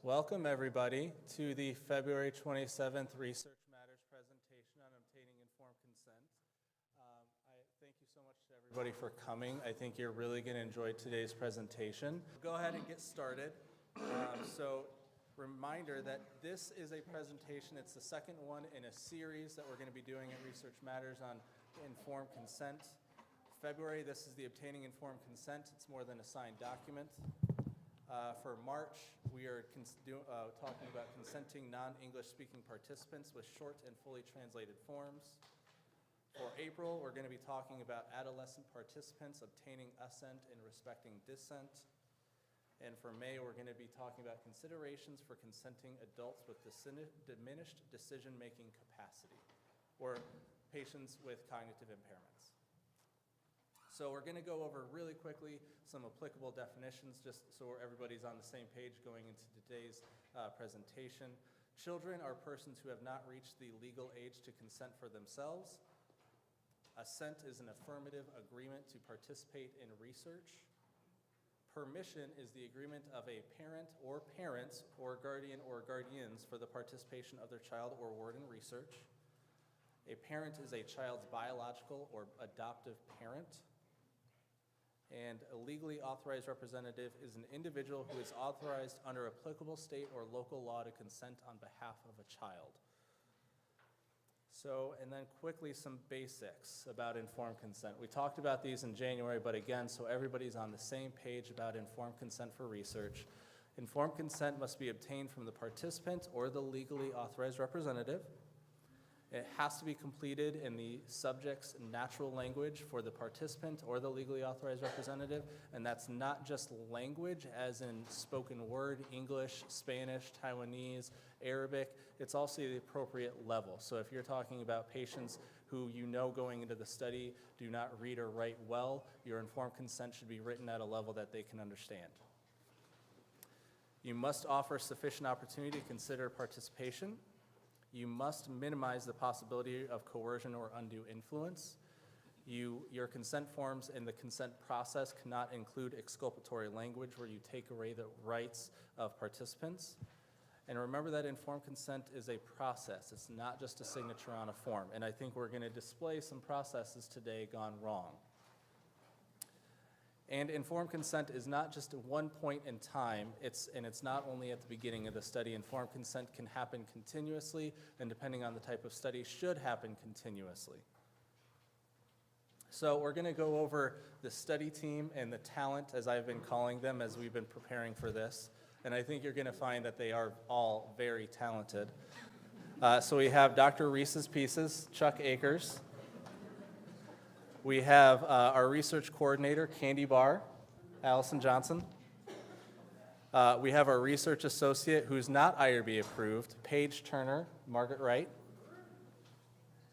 Welcome, everybody, to the February 27th Research Matters presentation on obtaining informed consent. I thank you so much to everybody for coming. I think you're really going to enjoy today's presentation. Go ahead and get started. Reminder that this is a presentation. It's the second one in a series that we're going to be doing at Research Matters on informed consent. February, this is the obtaining informed consent. It's more than a signed document. For March, we are talking about consenting non-English speaking participants with short and fully translated forms. For April, we're going to be talking about adolescent participants obtaining assent and respecting dissent. And for May, we're going to be talking about considerations for consenting adults with diminished decision-making capacity, or patients with cognitive impairments. So we're going to go over really quickly some applicable definitions just so everybody's on the same page going into today's presentation. Children are persons who have not reached the legal age to consent for themselves. Assent is an affirmative agreement to participate in research. Permission is the agreement of a parent or parents or guardian or guardians for the participation of their child or ward in research. A parent is a child's biological or adoptive parent. And a legally authorized representative is an individual who is authorized under applicable state or local law to consent on behalf of a child. And then quickly some basics about informed consent. We talked about these in January, but again, so everybody's on the same page about informed consent for research. Informed consent must be obtained from the participant or the legally authorized representative. It has to be completed in the subject's natural language for the participant or the legally authorized representative, and that's not just language as in spoken word, English, Spanish, Taiwanese, Arabic. It's also the appropriate level. So if you're talking about patients who you know going into the study do not read or write well, your informed consent should be written at a level that they can understand. You must offer sufficient opportunity to consider participation. You must minimize the possibility of coercion or undue influence. Your consent forms and the consent process cannot include exculpatory language where you take away the rights of participants. And remember that informed consent is a process. It's not just a signature on a form. And I think we're going to display some processes today gone wrong. And informed consent is not just at one point in time, it's not only at the beginning of the study. Informed consent can happen continuously, and depending on the type of study, should happen continuously. So we're going to go over the study team and the talent, as I've been calling them, as we've been preparing for this. And I think you're going to find that they are all very talented. So we have Dr. Reese's Pieces, Chuck Akers. We have our research coordinator, Candy Barr, Allison Johnson. We have our research associate, who's not IRB approved, Paige Turner, Margaret Wright.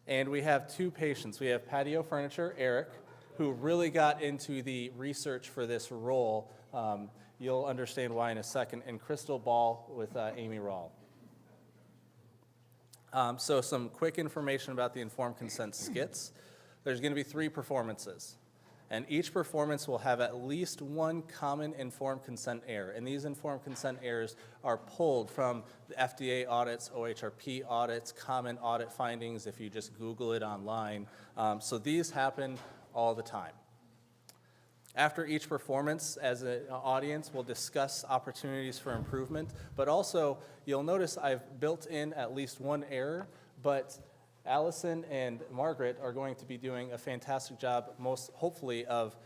And we have two patients. We have Patio Furniture, Eric, who really got into the research for this role. You'll understand why in a second. And Crystal Ball with Amy Rawl. So some quick information about the informed consent skits. There's going to be 3 performances, and each performance will have at least one common informed consent error, and these informed consent errors are pulled from the FDA audits, OHRP audits, common audit findings if you just Google it online. So these happen all the time. After each performance, as an audience, we'll discuss opportunities for improvement, but also you'll notice I've built in at least one error, but Allison and Margaret are going to be doing a fantastic job, most hopefully, of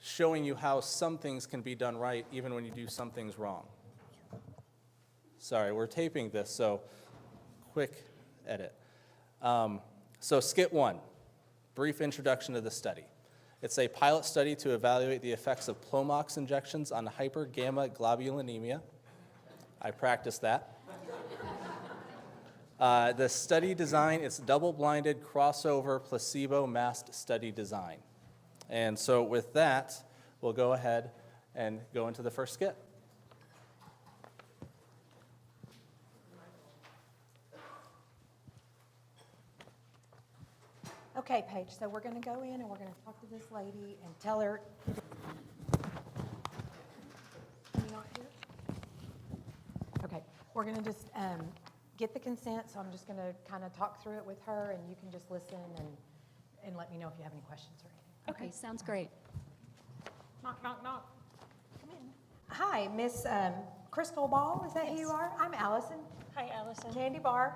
showing you how some things can be done right even when you do some things wrong. Sorry, we're taping this, so quick edit. So skit 1, brief introduction to the study. It's a pilot study to evaluate the effects of Plomox injections on hypergammaglobulinemia. I practiced that. The study design, it's double-blinded, crossover, placebo-masked study design. And so with that, we'll go ahead and go into the first skit. Okay, Paige, so we're going to go in and we're going to talk to this lady and tell her. Can you not hear? we're going to just get the consent, so I'm just going to kind of talk through it with her, and you can just listen and let me know if you have any questions or anything. Okay, sounds great. Knock, knock, knock. Come in. Hi, Miss Crystal Ball, is that who you are? I'm Allison. Hi, Allison. Candy Bar.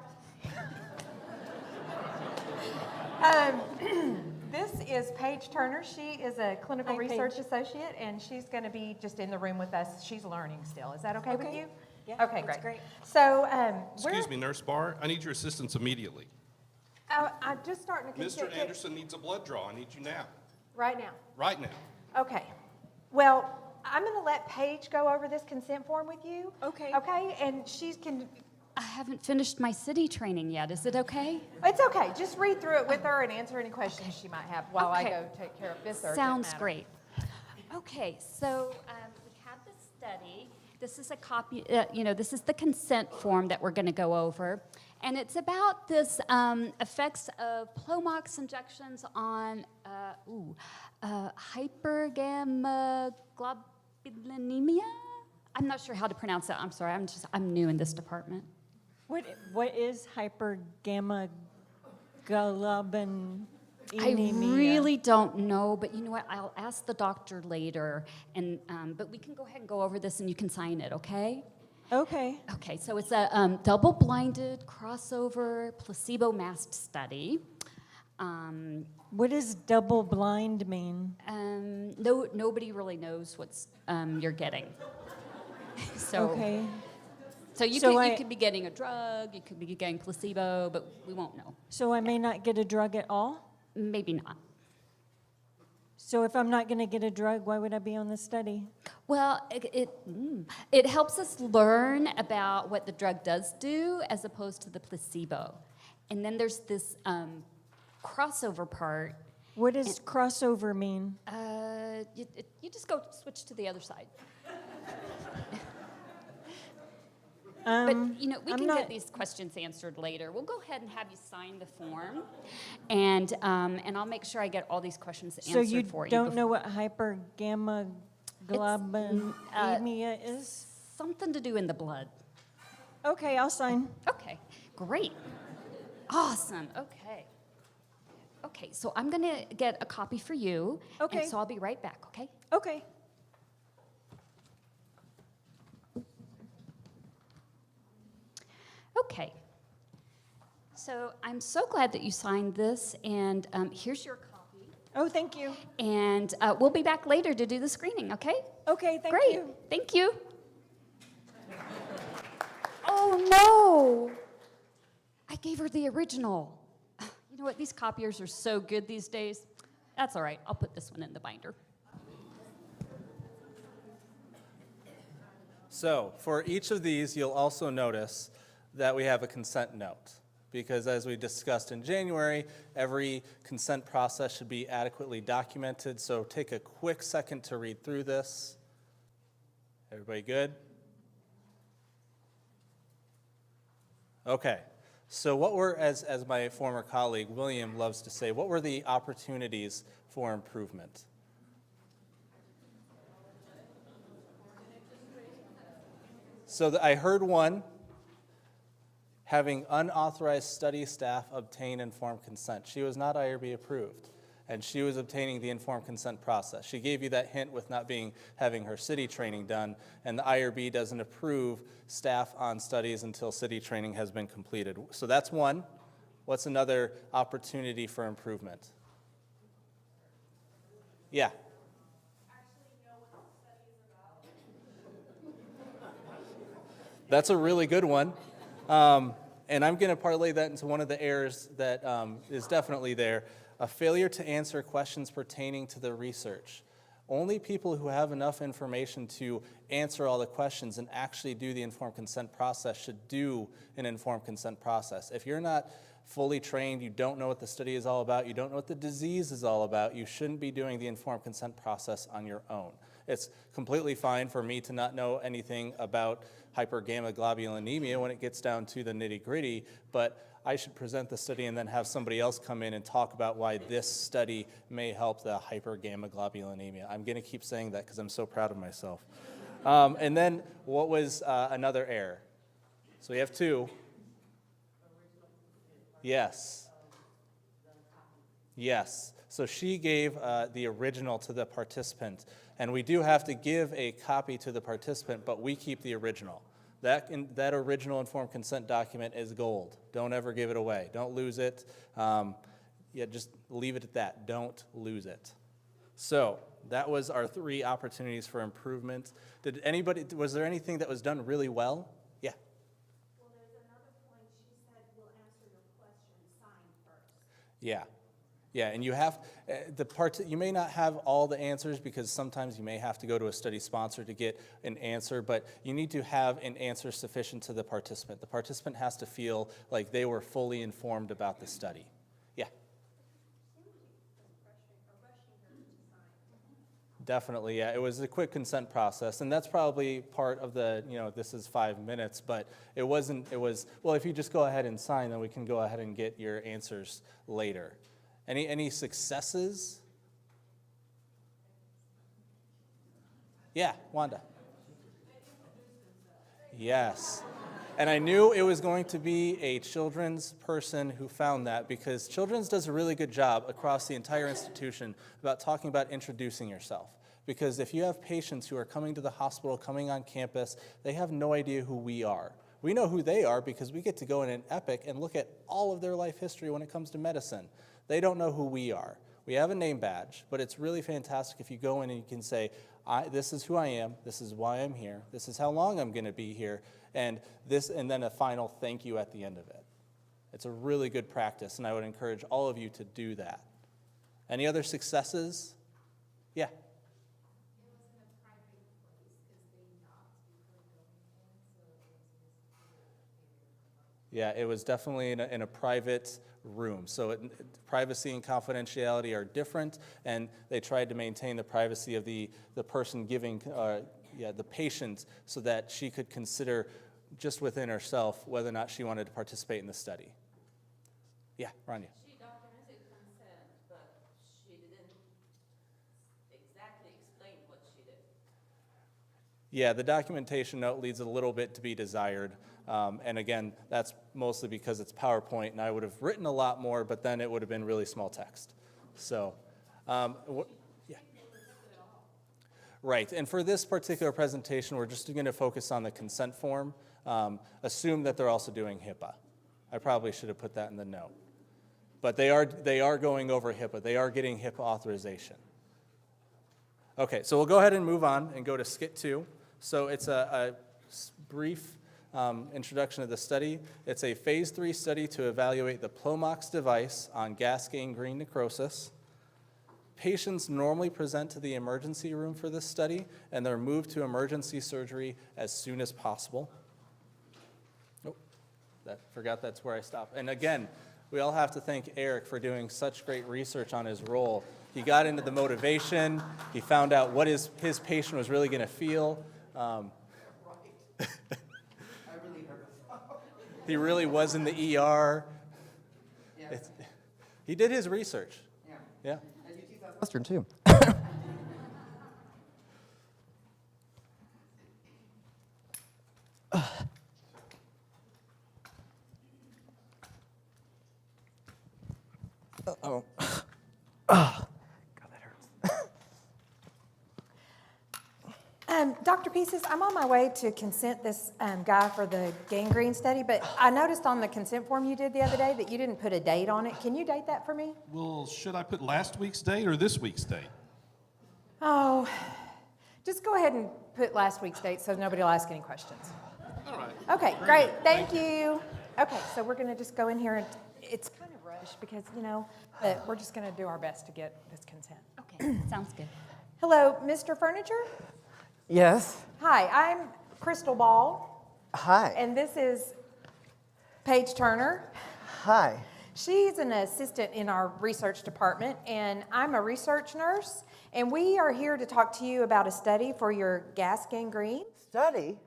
This is Paige Turner. She is a clinical Hi, research Paige. associate, and she's going to be just in the room with us. She's learning still. Is that okay with Okay. you? Yeah, Okay, that's great. great. So, Excuse me, Nurse Barr, I need your assistance immediately. I'm just starting to Mr. Anderson needs a blood draw. I need you now, right now. right now. Okay. Well, I'm going to let Paige go over this consent form with you. Okay. Okay, and she can. I haven't finished my city training yet. Is it okay? It's okay. Just read through it with her and answer any questions she might have while I Okay. go take care of this urgent Sounds matter. great. Okay, so we have the study. This is a copy, this is the consent form that we're going to go over. And it's about this effects of Plomox injections on hypergammaglobulinemia. I'm not sure how to pronounce that. I'm sorry. I'm new in this department. What is hypergammaglobulinemia? I really don't know, but you know what? I'll ask the doctor later. And but we can go ahead and go over this, and you can sign it, okay? Okay. Okay, so it's a double-blinded, crossover, placebo-masked study. What does double blind mean? Nobody really knows what's you're getting. So, Okay. so you could be getting a drug, you could be getting placebo, but we won't know. So I may not get a drug at all? Maybe not. So if I'm not going to get a drug, why would I be on the study? Well, it helps us learn about what the drug does do as opposed to the placebo. And then there's this crossover part. What does crossover mean? You just go switch to the other side. But, we I'm can not- get these questions answered later. We'll go ahead and have you sign the form, and I'll make sure I get all these questions So answered you for you. don't know what hypergammaglobulinemia is? Something to do in the blood. Okay, I'll sign. Okay, great. Awesome, okay. Okay, so I'm going to get a copy for you. Okay. And so I'll be right back, okay? Okay. Okay. So I'm so glad that you signed this, and here's your copy. Oh, thank you. And we'll be back later to do the screening, okay? Okay, thank Great. you. Thank you. Oh, no. I gave her the original. You know what? These copiers are so good these days. That's all right. I'll put this one in the binder. So for each of these, you'll also notice that we have a consent note. Because as we discussed in January, every consent process should be adequately documented. So take a quick second to read through this. Everybody good? Okay. So what were, as my former colleague William loves to say, what were the opportunities for improvement? So I heard one, having unauthorized study staff obtain informed consent. She was not IRB approved, and she was obtaining the informed consent process. She gave you that hint with not having her city training done, and the IRB doesn't approve staff on studies until city training has been completed. So that's one. What's another opportunity for improvement? Yeah. That's a really good one. And I'm going to parlay that into one of the errors that is definitely there, a failure to answer questions pertaining to the research. Only people who have enough information to answer all the questions and actually do the informed consent process should do an informed consent process. If you're not fully trained, you don't know what the study is all about, you don't know what the disease is all about, you shouldn't be doing the informed consent process on your own. It's completely fine for me to not know anything about hypergammaglobulinemia when it gets down to the nitty-gritty, but I should present the study and then have somebody else come in and talk about why this study may help the hypergammaglobulinemia. I'm going to keep saying that because I'm so proud of myself. And then what was another error? So we have 2. Yes. Yes. So she gave the original to the participant, and we do have to give a copy to the participant, but we keep the original. That original informed consent document is gold. Don't ever give it away. Don't lose it. Just leave it at that. Don't lose it. So that was our 3 opportunities for improvement. Was there anything that was done really well? Yeah. Well, there's another point, she said, we'll answer your question, sign first. Yeah. Yeah, and you may not have all the answers because sometimes you may have to go to a study sponsor to get an answer, but you need to have an answer sufficient to the participant. The participant has to feel like they were fully informed about the study. Yeah. Definitely, yeah. It was a quick consent process, and that's probably part of the, this is 5 minutes, but it was, well, if you just go ahead and sign, then we can go ahead and get your answers later. Any successes? Yeah, Wanda. Yes. And I knew it was going to be a children's person who found that, because Children's does a really good job across the entire institution about talking about introducing yourself. Because if you have patients who are coming to the hospital, coming on campus, they have no idea who we are. We know who they are because we get to go in an Epic and look at all of their life history when it comes to medicine. They don't know who we are. We have a name badge, but it's really fantastic if you go in and you can say, this is who I am, this is why I'm here, this is how long I'm going to be here, and then a final thank you at the end of it. It's a really good practice, and I would encourage all of you to do that. Any other successes? Yeah. Yeah, it was definitely in a private room. So privacy and confidentiality are different, and they tried to maintain the privacy of the person giving, the patient, so that she could consider just within herself whether or not she wanted to participate in the study. Yeah, Rania. She documented consent, but she didn't exactly explain what she did. Yeah, the documentation note leaves a little bit to be desired. And again, that's mostly because it's PowerPoint, and I would have written a lot more, but then it would have been really small text. So, yeah. Right, and for this particular presentation, we're just going to focus on the consent form. Assume that they're also doing HIPAA. I probably should have put that in the note. But they are going over HIPAA. They are getting HIPAA authorization. Okay, so we'll go ahead and move on and go to SCIT 2. So it's a brief introduction of the study. It's a phase 3 study to evaluate the Plomox device on gas gangrene necrosis. Patients normally present to the emergency room for this study, and they're moved to emergency surgery as soon as possible. Oh, forgot that's where I stopped. And again, we all have to thank Eric for doing such great research on his role. He got into the motivation. He found out what his patient was really going to feel. He really was in the ER. Yeah. He did his research. Yeah. Yeah. And UT Southwestern, too. Uh-oh. God, that hurts. Dr. Pieces, I'm on my way to consent this guy for the gangrene study, but I noticed on the consent form you did the other day that you didn't put a date on it. Can you date that for me? Well, should I put last week's date or this week's date? Oh, just go ahead and put last week's date so nobody will ask any questions. All right. Okay, great, thank you. Okay, so we're gonna just go in here and, it's kind of rushed because, but we're just gonna do our best to get this consent. Okay, sounds good. Hello, Mr. Furniture? Yes. Hi, I'm Crystal Ball, Hi. and this is Paige Turner. Hi. She's an assistant in our research department, and I'm a research nurse, and we are here to talk to you about a study for your gas gangrene. Study?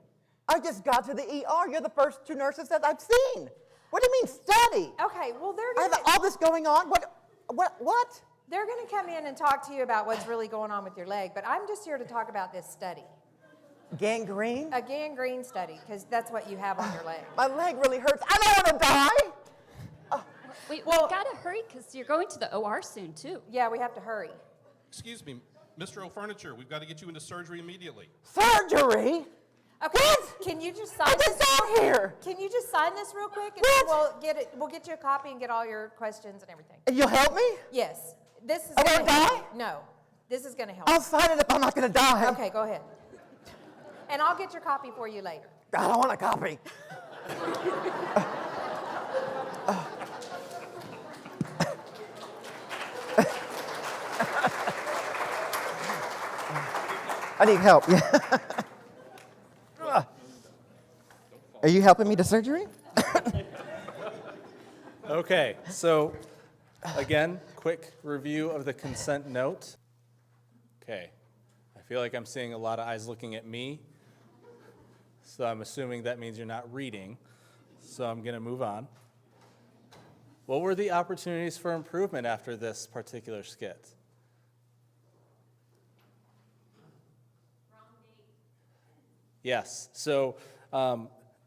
I just got to the ER. You're the first 2 nurses that I've seen. What do you mean study? Okay, well, I have all this going on. What? they're gonna come in and talk to you about what's really going on with your leg, but I'm just here to talk about this study. Gangrene? A gangrene study, because that's what you have on your leg. My leg really hurts. I don't want to die. We gotta hurry because you're going to the OR soon too. Yeah, we have to hurry. Excuse me, Mr. O'Furniture, we've got to get you into surgery immediately. Surgery? Okay, can you just sign I this? just got here. Can you just sign this real quick, and What? then we'll get it. We'll get you a copy and get all your questions and everything. And you'll help me? Yes, this is. I gonna won't help die? you. No, this is gonna help. I'll sign it if I'm not going to die. Okay, go ahead. And I'll get your copy for you later. I don't want a copy. I need help. Yeah. Are you helping me to surgery? Okay, so again, quick review of the consent note. Okay, I feel like I'm seeing a lot of eyes looking at me, so I'm assuming that means you're not reading, so I'm going to move on. What were the opportunities for improvement after this particular skit? Yes, so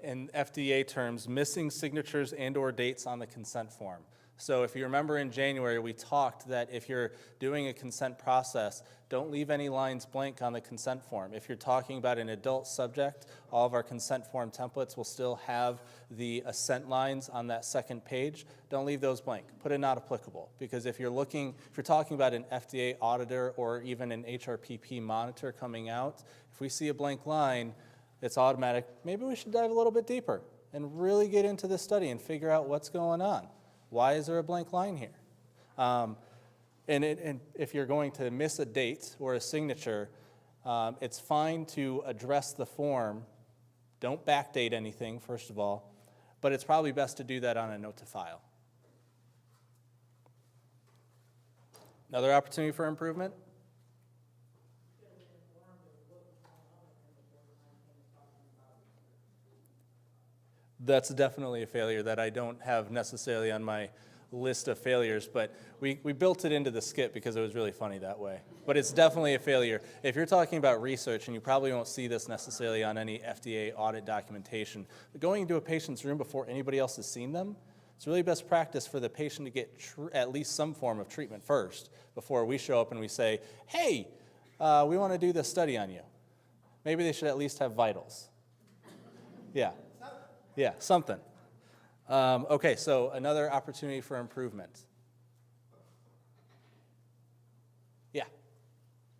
in FDA terms, missing signatures and/or dates on the consent form. So if you remember in January, we talked that if you're doing a consent process, don't leave any lines blank on the consent form. If you're talking about an adult subject, all of our consent form templates will still have the assent lines on that second page. Don't leave those blank. Put a not applicable, because if you're talking about an FDA auditor or even an HRPP monitor coming out, if we see a blank line, it's automatic. Maybe we should dive a little bit deeper and really get into this study and figure out what's going on. Why is there a blank line here? And if you're going to miss a date or a signature, it's fine to address the form. Don't backdate anything, first of all, but it's probably best to do that on a note to file. Another opportunity for improvement? That's definitely a failure that I don't have necessarily on my list of failures, but we built it into the skit because it was really funny that way. But it's definitely a failure. If you're talking about research, and you probably won't see this necessarily on any FDA audit documentation, but going into a patient's room before anybody else has seen them, it's really best practice for the patient to get at least some form of treatment first before we show up and we say, hey, we want to do this study on you. Maybe they should at least have vitals. Yeah, something. Okay, so another opportunity for improvement. Yeah.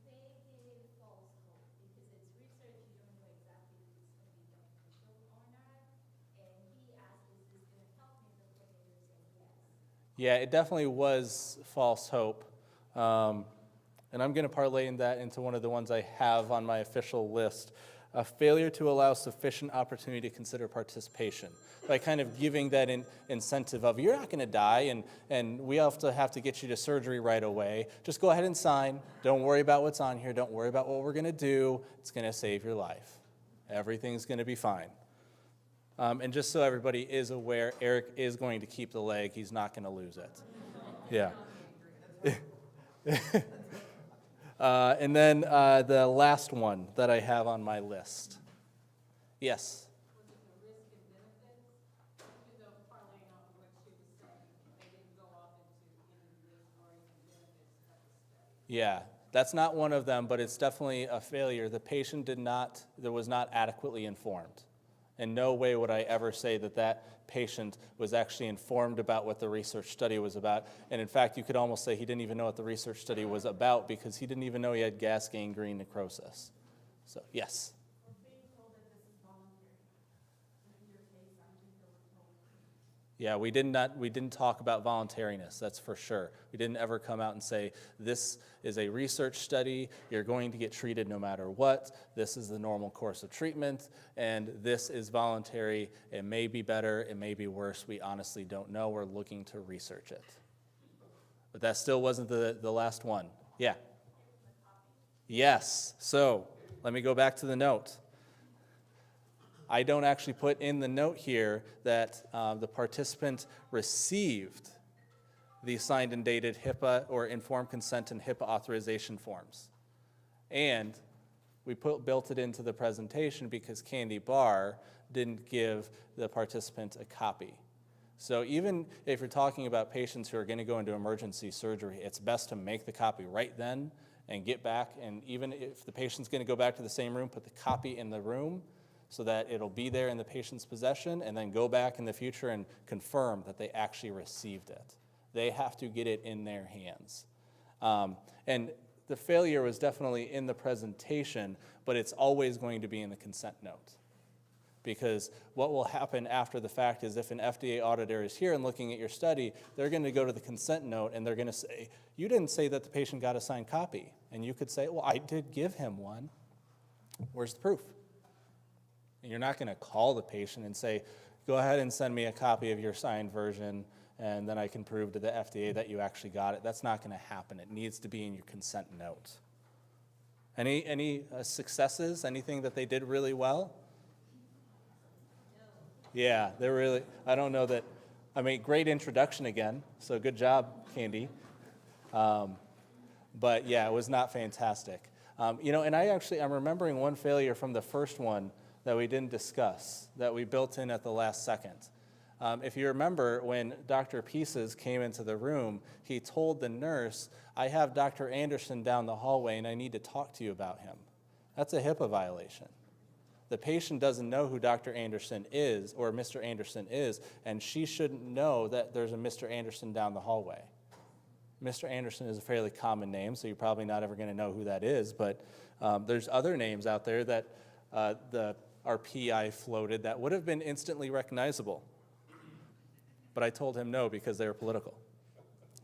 They gave false hope because it's research, you don't know exactly if it's going to be beneficial or not. And he asked, is this going to help me? The coordinator said yes. Yeah, it definitely was false hope. And I'm going to parlay that into one of the ones I have on my official list. A failure to allow sufficient opportunity to consider participation. By kind of giving that incentive of, you're not going to die, and we have to get you to surgery right away. Just go ahead and sign. Don't worry about what's on here. Don't worry about what we're going to do. It's going to save your life. Everything's going to be fine. And just so everybody is aware, Eric is going to keep the leg. He's not going to lose it. Yeah. And then the last one that I have on my list. Yes? Was it the risk and benefits? You know, parlaying off of what she was saying, they didn't go off into any risk or even benefits of the study. Yeah, that's not one of them, but it's definitely a failure. The patient was not adequately informed. In no way would I ever say that patient was actually informed about what the research study was about. And in fact, you could almost say he didn't even know what the research study was about because he didn't even know he had gas gangrene necrosis. So, yes? We're being told that this is voluntary. In your case, I think there was no. Yeah, we didn't talk about voluntariness, that's for sure. We didn't ever come out and say, this is a research study, you're going to get treated no matter what, this is the normal course of treatment, and this is voluntary. It may be better, it may be worse, we honestly don't know, we're looking to research it. But that still wasn't the last one. Yeah? Yes, so let me go back to the note. I don't actually put in the note here that the participant received the signed and dated HIPAA or informed consent and HIPAA authorization forms. And We built it into the presentation because Candy Barr didn't give the participant a copy. So even if you're talking about patients who are going to go into emergency surgery, it's best to make the copy right then and get back, and even if the patient's going to go back to the same room, put the copy in the room so that it'll be there in the patient's possession, and then go back in the future and confirm that they actually received it. They have to get it in their hands. And the failure was definitely in the presentation, but it's always going to be in the consent note. Because what will happen after the fact is if an FDA auditor is here and looking at your study, they're going to go to the consent note and they're going to say, you didn't say that the patient got a signed copy. And you could say, well, I did give him one. Where's the proof? And you're not going to call the patient and say, go ahead and send me a copy of your signed version, and then I can prove to the FDA that you actually got it. That's not going to happen. It needs to be in your consent note. Any successes? Anything that they did really well? Yeah, they're really, I don't know that, I mean, great introduction again, so good job, Candy. But yeah, it was not fantastic. And I'm remembering one failure from the first one that we didn't discuss, that we built in at the last second. If you remember, when Dr. Pieces came into the room, he told the nurse, I have Dr. Anderson down the hallway and I need to talk to you about him. That's a HIPAA violation. The patient doesn't know who Dr. Anderson is or Mr. Anderson is, and she shouldn't know that there's a Mr. Anderson down the hallway. Mr. Anderson is a fairly common name, so you're probably not ever going to know who that is, but there's other names out there that our PI floated that would have been instantly recognizable. But I told him no because they were political.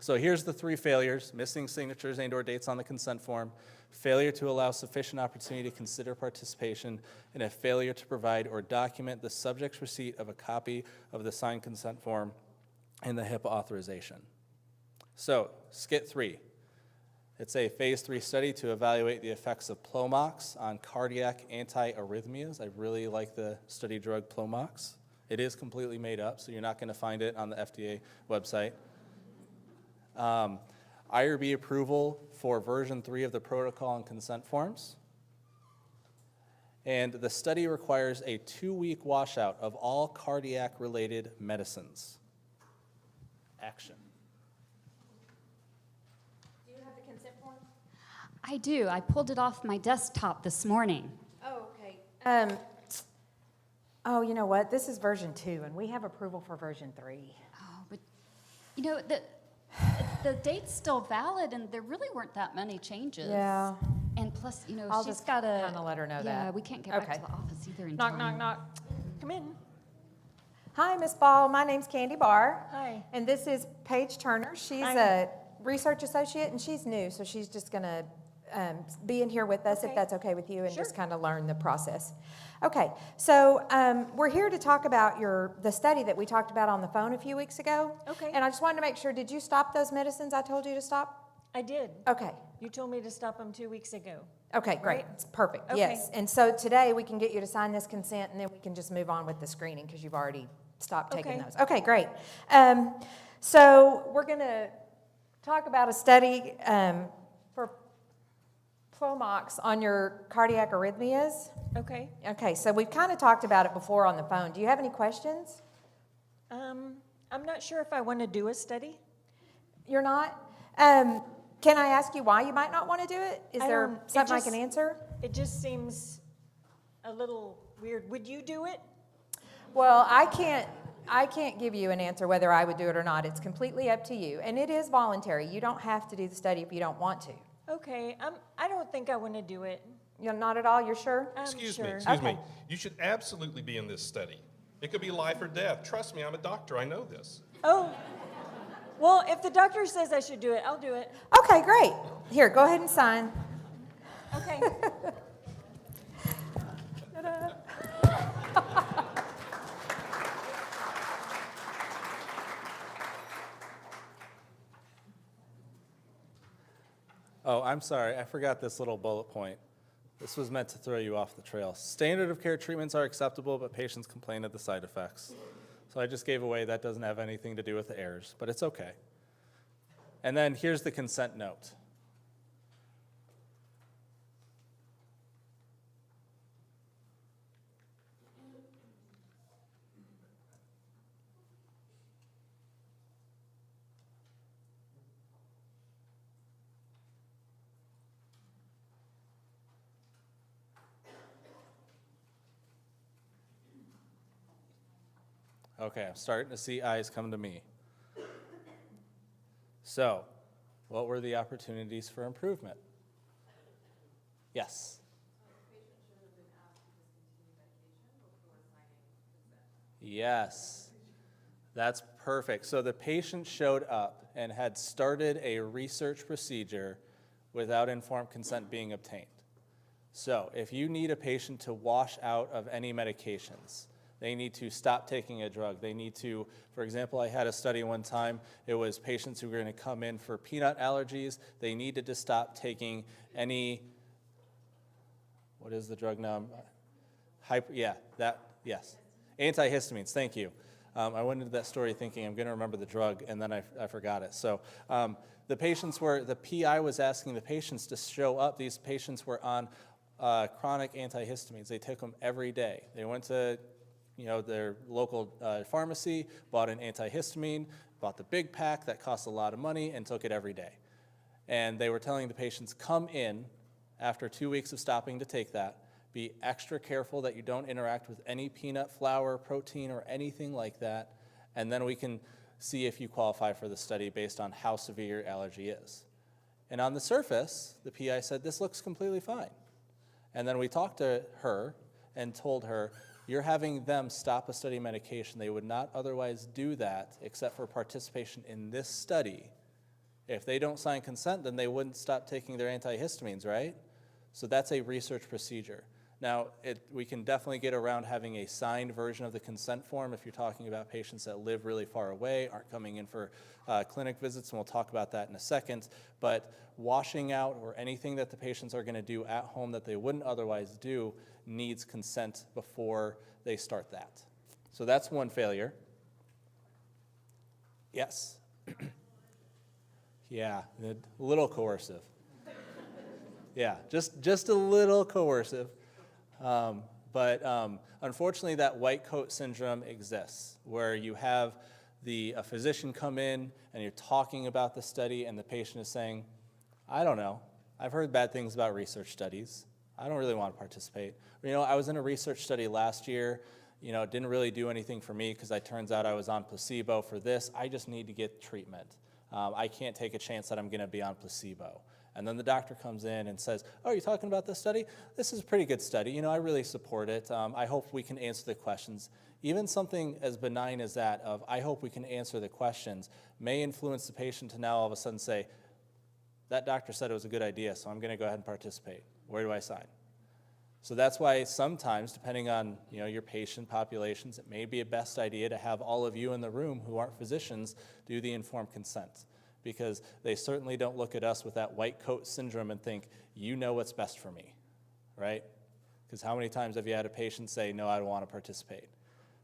So here's the 3 failures: missing signatures and/or dates on the consent form, failure to allow sufficient opportunity to consider participation, and a failure to provide or document the subject's receipt of a copy of the signed consent form and the HIPAA authorization. So, SCIT 3. It's a phase 3 study to evaluate the effects of Plomox on cardiac antiarrhythmias. I really like the study drug Plomox. It is completely made up, so you're not going to find it on the FDA website. IRB approval for version 3 of the protocol and consent forms. And the study requires a 2-week washout of all cardiac-related medicines. Action. Do you have the consent form? I do. I pulled it off my desktop this morning. Oh, okay. You know what? This is version 2, and we have approval for version 3. Oh, but the date's still valid, and there really weren't that many changes. Yeah. And plus, I'll she's just got to kinda let her know Yeah, that. we can't get back Okay. to the office either in Knock, time. knock, knock. Come in. Hi, Ms. Ball. My name's Candy Barr. Hi. And this is Paige Turner. She's Hi. a research associate, and she's new, so she's just going to be in here with us, if Okay. that's okay with you, and Sure. just kind of learn the process. Okay, so we're here to talk about the study that we talked about on the phone a few weeks ago. Okay. And I just wanted to make sure, did you stop those medicines I told you to stop? I did. Okay. You told me to stop them 2 weeks ago. Okay, great. Right? It's perfect, Okay. yes. And so today, we can get you to sign this consent, and then we can just move on with the screening, because you've already stopped taking Okay. those. Okay, great. So we're going to talk about a study for Plomox on your cardiac arrhythmias. Okay. Okay, so we've kind of talked about it before on the phone. Do you have any questions? I'm not sure if I want to do a study. You're not? Can I ask you why you might not want to do it? Is I there don't- it something I just- can answer? It just seems a little weird. Would you do it? Well, I can't give you an answer whether I would do it or not. It's completely up to you. And it is voluntary. You don't have to do the study if you don't want to. Okay. I don't think I want to do it. You're not at all? You're sure? I'm Excuse sure. me, excuse Okay. me. You should absolutely be in this study. It could be life or death. Trust me, I'm a doctor. I know this. Oh. Well, if the doctor says I should do it, I'll do it. Okay, great. Here, go ahead and sign. Okay. Oh, I'm sorry, I forgot this little bullet point. This was meant to throw you off the trail. Standard of care treatments are acceptable, but patients complain of the side effects. So I just gave away that doesn't have anything to do with the errors, but it's okay. And then here's the consent note. Okay, I'm starting to see eyes come to me. So, what were the opportunities for improvement? Yes. Yes, that's perfect. So the patient showed up and had started a research procedure without informed consent being obtained. So if you need a patient to wash out of any medications, they need to stop taking a drug. They need to, for example, I had a study one time, it was patients who were going to come in for peanut allergies. They needed to stop taking any, what is the drug now? Yes. Antihistamines, thank you. I went into that story thinking I'm going to remember the drug, and then I forgot it. So the PI was asking the patients to show up. These patients were on chronic antihistamines. They took them every day. They went to their local pharmacy, bought an antihistamine, bought the big pack that cost a lot of money, and took it every day. And they were telling the patients, come in after 2 weeks of stopping to take that. Be extra careful that you don't interact with any peanut, flour, protein, or anything like that, and then we can see if you qualify for the study based on how severe your allergy is. And on the surface, the PI said, this looks completely fine. And then we talked to her and told her, you're having them stop a study medication. They would not otherwise do that except for participation in this study. If they don't sign consent, then they wouldn't stop taking their antihistamines, right? So that's a research procedure. Now, we can definitely get around having a signed version of the consent form if you're talking about patients that live really far away, aren't coming in for clinic visits, and we'll talk about that in a second. But washing out or anything that the patients are going to do at home that they wouldn't otherwise do needs consent before they start that. So that's one failure. Yes. Yeah, a little coercive. Yeah, just a little coercive. But unfortunately, that white coat syndrome exists, where you have a physician come in and you're talking about the study and the patient is saying, I don't know, I've heard bad things about research studies. I don't really want to participate. Or, I was in a research study last year, it didn't really do anything for me because it turns out I was on placebo for this. I just need to get treatment. I can't take a chance that I'm going to be on placebo. And then the doctor comes in and says, oh, you're talking about this study? This is a pretty good study. I really support it. I hope we can answer the questions. Even something as benign as that of, I hope we can answer the questions, may influence the patient to now all of a sudden say, that doctor said it was a good idea, so I'm going to go ahead and participate. Where do I sign? So that's why sometimes, depending on your patient populations, it may be a best idea to have all of you in the room who aren't physicians do the informed consent, because they certainly don't look at us with that white coat syndrome and think, you know what's best for me, right? Because how many times have you had a patient say, no, I don't want to participate?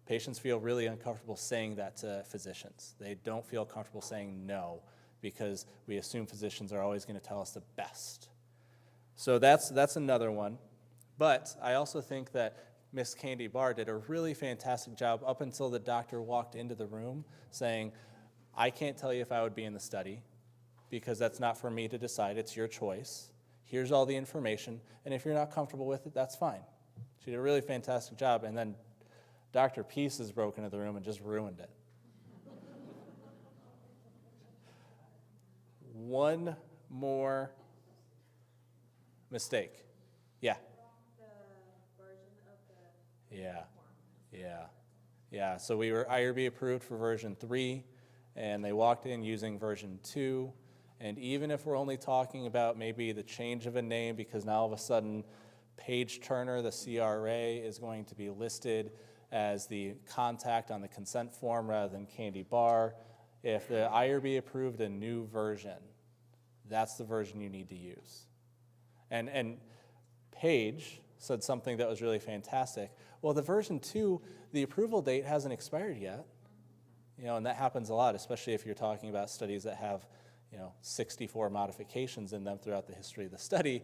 Patients feel really uncomfortable saying that to physicians. They don't feel comfortable saying no, because we assume physicians are always going to tell us the best. So that's another one. But I also think that Miss Candy Barr did a really fantastic job up until the doctor walked into the room saying, I can't tell you if I would be in the study because that's not for me to decide. It's your choice. Here's all the information. And if you're not comfortable with it, that's fine. She did a really fantastic job. And then Dr. Pieces broke into the room and just ruined it. One more mistake. Yeah. Yeah. So we were IRB approved for version 3, and they walked in using version 2. And even if we're only talking about maybe the change of a name, because now all of a sudden Paige Turner, the CRA, is going to be listed as the contact on the consent form rather than Candy Barr. If the IRB approved a new version, that's the version you need to use. And Paige said something that was really fantastic. Well, the version 2, the approval date hasn't expired yet. And that happens a lot, especially if you're talking about studies that have 64 modifications in them throughout the history of the study.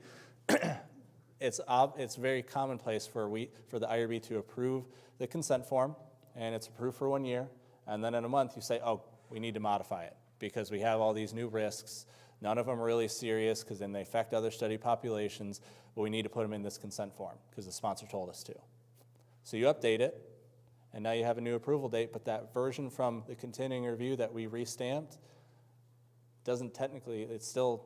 It's very commonplace for the IRB to approve the consent form, and it's approved for 1 year, and then in a month you say, oh, we need to modify it because we have all these new risks. None of them are really serious because then they affect other study populations, but we need to put them in this consent form because the sponsor told us to. So you update it, And now you have a new approval date, but that version from the continuing review that we restamped doesn't technically, it's still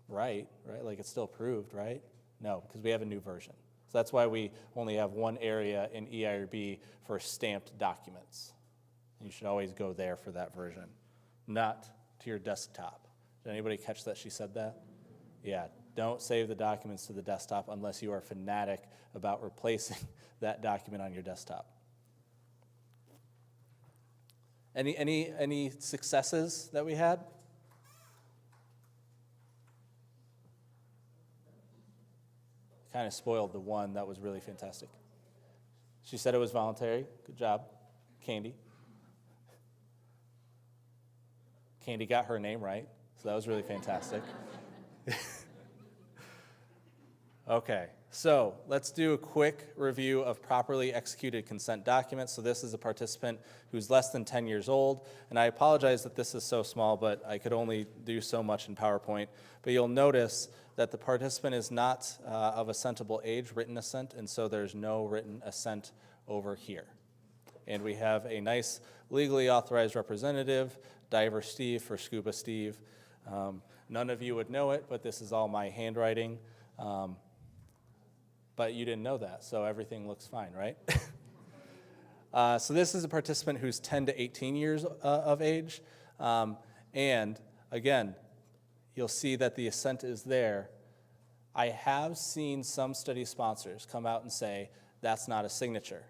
right? Like it's still approved, right? No, because we have a new version. So that's why we only have one area in EIRB for stamped documents. You should always go there for that version, not to your desktop. Did anybody catch that she said that? Yeah, don't save the documents to the desktop unless you are fanatic about replacing that document on your desktop. Any successes that we had? Kind of spoiled the one that was really fantastic. She said it was voluntary. Good job, Candy. Candy got her name right, so that was really fantastic. Okay, so let's do a quick review of properly executed consent documents. So this is a participant who's less than 10 years old, and I apologize that this is so small, but I could only do so much in PowerPoint. But you'll notice that the participant is not of assentable age, written assent, and so there's no written assent over here. And we have a nice legally authorized representative, Diver Steve for Scuba Steve. None of you would know it, but this is all my handwriting. But you didn't know that, so everything looks fine, right? So this is a participant who's 10 to 18 years of age. And again, you'll see that the assent is there. I have seen some study sponsors come out and say, that's not a signature.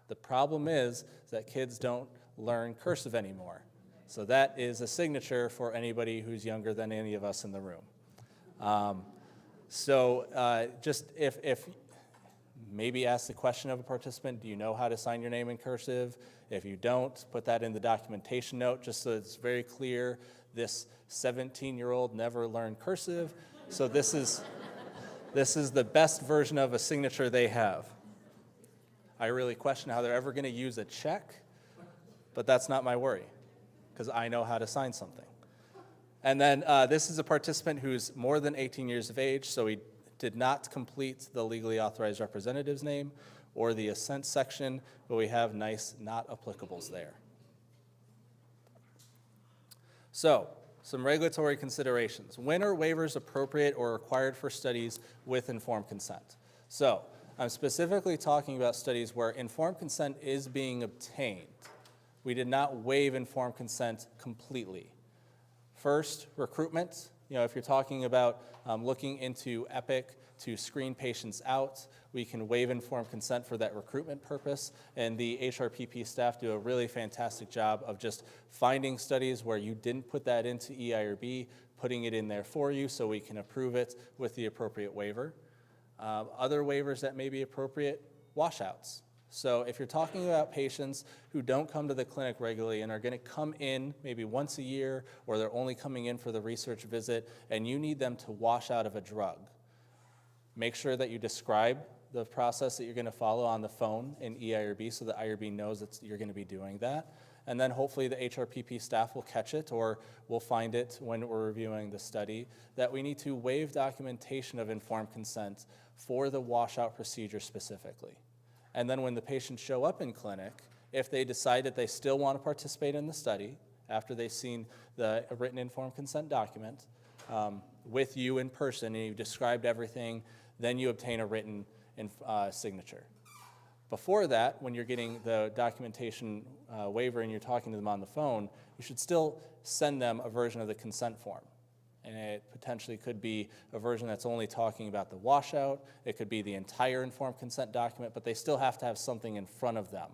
The problem is that kids don't learn cursive anymore. So that is a signature for anybody who's younger than any of us in the room. Just if maybe ask the question of a participant, do you know how to sign your name in cursive? If you don't, put that in the documentation note just so it's very clear this 17-year-old never learned cursive. So this is the best version of a signature they have. I really question how they're ever going to use a check, but that's not my worry because I know how to sign something. And then this is a participant who's more than 18 years of age, so he did not complete the legally authorized representative's name or the assent section, but we have nice not applicables there. So, some regulatory considerations. When are waivers appropriate or required for studies with informed consent? So, I'm specifically talking about studies where informed consent is being obtained. We did not waive informed consent completely. First, recruitment. If you're talking about looking into EPIC to screen patients out, we can waive informed consent for that recruitment purpose. And the HRPP staff do a really fantastic job of just finding studies where you didn't put that into EIRB, putting it in there for you so we can approve it with the appropriate waiver. Other waivers that may be appropriate, washouts. So if you're talking about patients who don't come to the clinic regularly and are going to come in maybe once a year, or they're only coming in for the research visit, and you need them to wash out of a drug, make sure that you describe the process that you're going to follow on the phone in EIRB so that IRB knows that you're going to be doing that. And then hopefully the HRPP staff will catch it, or we'll find it when we're reviewing the study, that we need to waive documentation of informed consent for the washout procedure specifically. And then when the patients show up in clinic, if they decide that they still want to participate in the study after they've seen the written informed consent document with you in person and you've described everything, then you obtain a written signature. Before that, when you're getting the documentation waiver and you're talking to them on the phone, you should still send them a version of the consent form. And it potentially could be a version that's only talking about the washout. It could be the entire informed consent document, but they still have to have something in front of them.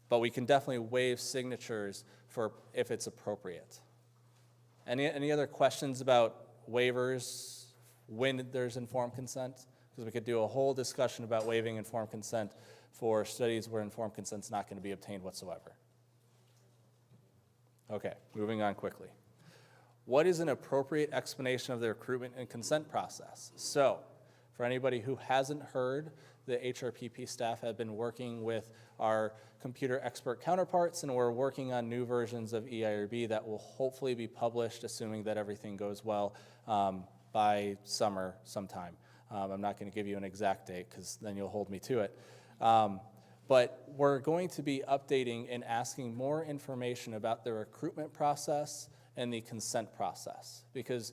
But we can definitely waive signatures for if it's appropriate. Any other questions about waivers when there's informed consent? Because we could do a whole discussion about waiving informed consent for studies where informed consent's not going to be obtained whatsoever. Okay, moving on quickly. What is an appropriate explanation of the recruitment and consent process? So, for anybody who hasn't heard, the HRPP staff have been working with our computer expert counterparts, and we're working on new versions of EIRB that will hopefully be published, assuming that everything goes well, by summer sometime. I'm not going to give you an exact date because then you'll hold me to it. But we're going to be updating and asking more information about the recruitment process and the consent process. Because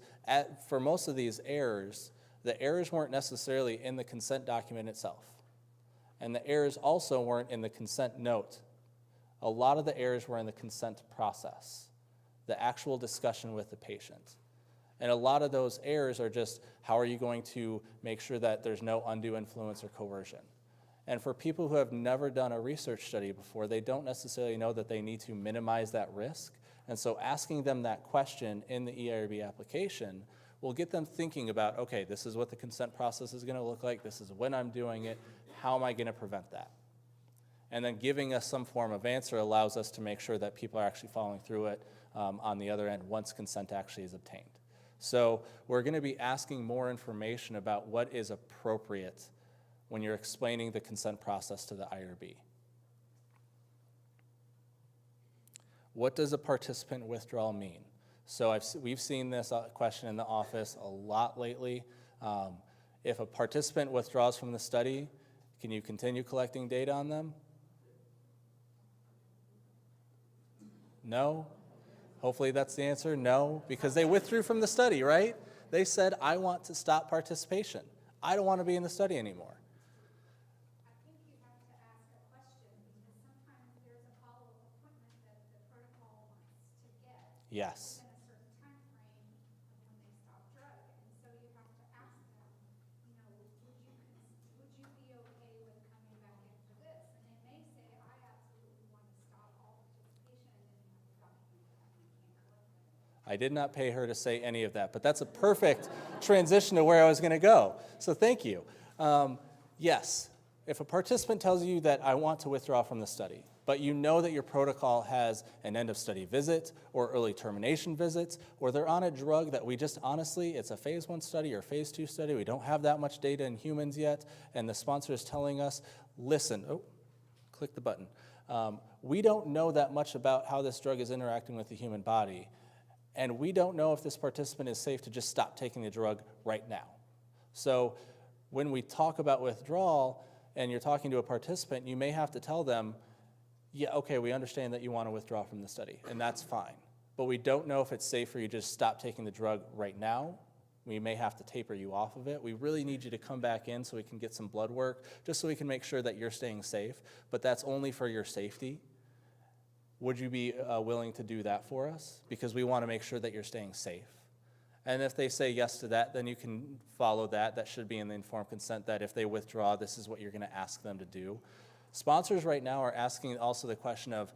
for most of these errors, the errors weren't necessarily in the consent document itself. And the errors also weren't in the consent note. A lot of the errors were in the consent process, the actual discussion with the patient. And a lot of those errors are just, how are you going to make sure that there's no undue influence or coercion? And for people who have never done a research study before, they don't necessarily know that they need to minimize that risk. And so asking them that question in the EIRB application will get them thinking about, okay, this is what the consent process is going to look like, this is when I'm doing it, how am I going to prevent that? And then giving us some form of answer allows us to make sure that people are actually following through it on the other end once consent actually is obtained. So we're going to be asking more information about what is appropriate when you're explaining the consent process to the IRB. What does a participant withdrawal mean? So we've seen this question in the office a lot lately. If a participant withdraws from the study, can you continue collecting data on them? No? Hopefully that's the answer, no, because they withdrew from the study, right? They said, I want to stop participation. I don't want to be in the study anymore. I think you have to ask a question because sometimes there's a follow-up appointment that the protocol wants to get Yes. within a certain time frame of when they stop drug. And so you have to ask them, would you be okay with coming back in for this? And they may say, I absolutely want to stop all participation, and then you have to document that and you can't collect them. I did not pay her to say any of that, but that's a perfect transition to where I was going to go. So thank you. Yes, if a participant tells you that I want to withdraw from the study, but you know that your protocol has an end of study visit or early termination visits, or they're on a drug that we just honestly, it's a phase 1 study or phase 2 study, we don't have that much data in humans yet, and the sponsor is telling us, listen, click the button. We don't know that much about how this drug is interacting with the human body, and we don't know if this participant is safe to just stop taking the drug right now. So when we talk about withdrawal and you're talking to a participant, you may have to tell them, yeah, okay, we understand that you want to withdraw from the study, and that's fine. But we don't know if it's safe for you to just stop taking the drug right now. We may have to taper you off of it. We really need you to come back in so we can get some blood work, just so we can make sure that you're staying safe, but that's only for your safety. Would you be willing to do that for us? Because we want to make sure that you're staying safe. And if they say yes to that, then you can follow that. That should be in the informed consent that if they withdraw, this is what you're going to ask them to do. Sponsors right now are asking also the question of,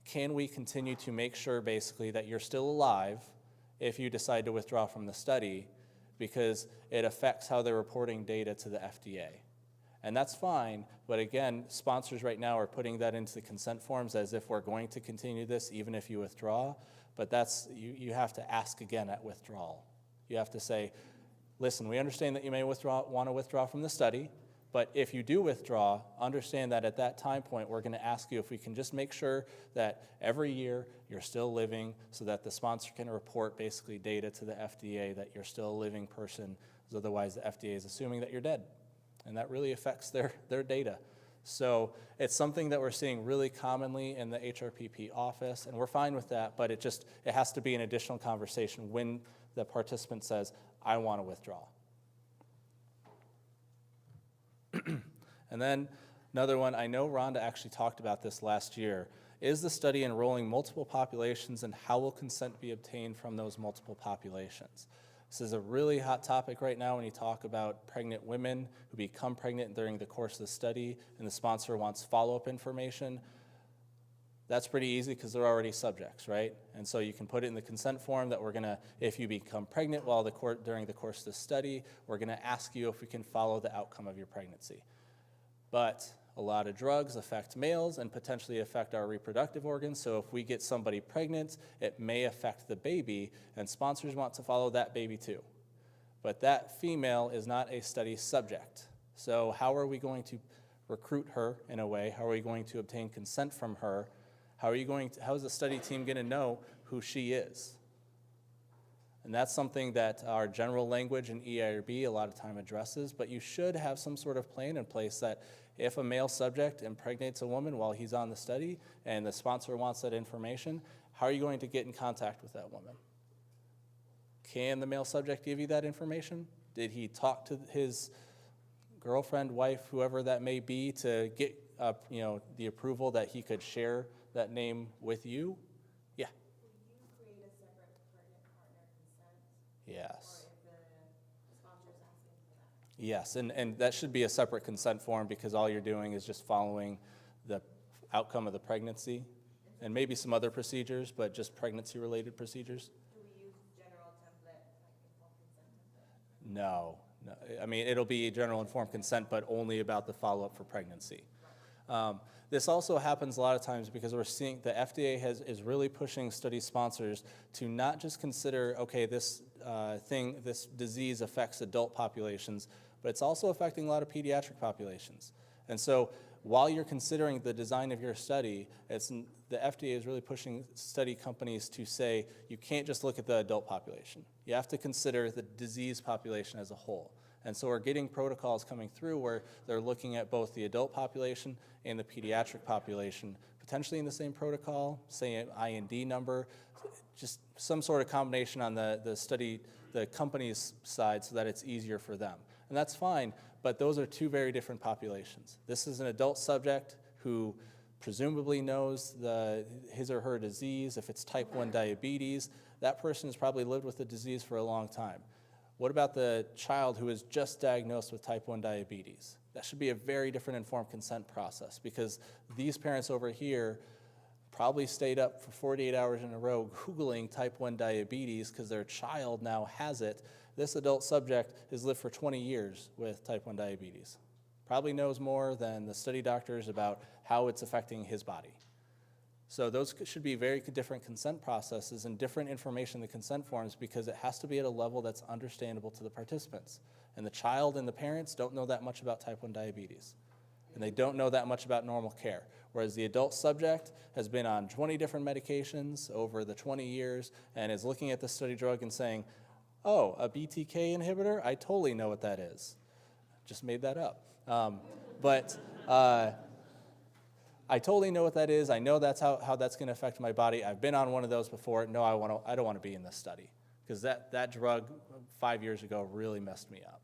can we continue to make sure basically that you're still alive if you decide to withdraw from the study, because it affects how they're reporting data to the FDA. And that's fine, but again, sponsors right now are putting that into the consent forms as if we're going to continue this even if you withdraw, but that's, you have to ask again at withdrawal. You have to say, listen, we understand that you may want to withdraw from the study, but if you do withdraw, understand that at that time point, we're going to ask you if we can just make sure that every year you're still living so that the sponsor can report basically data to the FDA that you're still a living person, because otherwise the FDA is assuming that you're dead. And that really affects their data. So it's something that we're seeing really commonly in the HRPP office, and we're fine with that, but it has to be an additional conversation when the participant says, I want to withdraw. And then another one, I know Rhonda actually talked about this last year. Is the study enrolling multiple populations, and how will consent be obtained from those multiple populations? This is a really hot topic right now when you talk about pregnant women who become pregnant during the course of the study and the sponsor wants follow-up information. That's pretty easy because they're already subjects, right? And so you can put it in the consent form that we're gonna, if you become pregnant during the course of the study, we're gonna ask you if we can follow the outcome of your pregnancy. But a lot of drugs affect males and potentially affect our reproductive organs, so if we get somebody pregnant, it may affect the baby, and sponsors want to follow that baby too. But that female is not a study subject. So how are we going to recruit her in a way? How are we going to obtain consent from her? How is the study team going to know who she is? And that's something that our general language in EIRB a lot of time addresses, but you should have some sort of plan in place that If a male subject impregnates a woman while he's on the study and the sponsor wants that information, how are you going to get in contact with that woman? Can the male subject give you that information? Did he talk to his girlfriend, wife, whoever that may be, to get the approval that he could share that name with you? Yeah. Will you create a separate pregnant partner consent? Yes. Or if the sponsor is asking for that? Yes, and that should be a separate consent form because all you're doing is just following the outcome of the pregnancy and maybe some other procedures, but just pregnancy-related procedures. Do we use general template, like informed consent template? No. I mean, it'll be general informed consent, but only about the follow-up for pregnancy. This also happens a lot of times because we're seeing the FDA is really pushing study sponsors to not just consider, okay, this disease affects adult populations, but it's also affecting a lot of pediatric populations. And so while you're considering the design of your study, the FDA is really pushing study companies to say you can't just look at the adult population. You have to consider the disease population as a whole. And so we're getting protocols coming through where they're looking at both the adult population and the pediatric population, potentially in the same protocol, say an IND number, just some sort of combination on the company's side so that it's easier for them. And that's fine, but those are two very different populations. This is an adult subject who presumably knows his or her disease. If it's type 1 diabetes, that person has probably lived with the disease for a long time. What about the child who is just diagnosed with type 1 diabetes? That should be a very different informed consent process because these parents over here probably stayed up for 48 hours in a row Googling type 1 diabetes because their child now has it. This adult subject has lived for 20 years with type 1 diabetes. Probably knows more than the study doctors about how it's affecting his body. So those should be very different consent processes and different information in the consent forms because it has to be at a level that's understandable to the participants. And the child and the parents don't know that much about type 1 diabetes. And they don't know that much about normal care. Whereas the adult subject has been on 20 different medications over the 20 years and is looking at the study drug and saying, oh, a BTK inhibitor? I totally know what that is. Just made that up. I totally know what that is. I know that's how that's going to affect my body. I've been on one of those before. No, I don't want to be in this study because that drug 5 years ago really messed me up.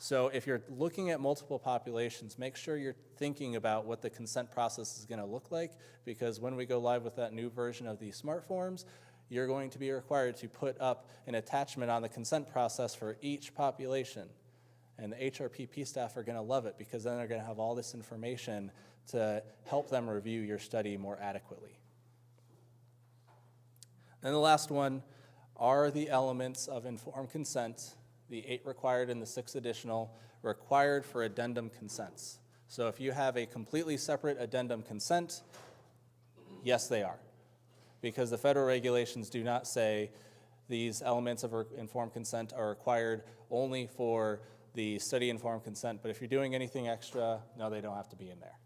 So if you're looking at multiple populations, make sure you're thinking about what the consent process is going to look like because when we go live with that new version of the smart forms, you're going to be required to put up an attachment on the consent process for each population. And the HRPP staff are going to love it because then they're going to have all this information to help them review your study more adequately. And the last one are the elements of informed consent, the 8 required and the 6 additional, required for addendum consents. So if you have a completely separate addendum consent, yes, they are. Because the federal regulations do not say these elements of informed consent are required only for the study informed consent, but if you're doing anything extra, no, they don't have to be in there.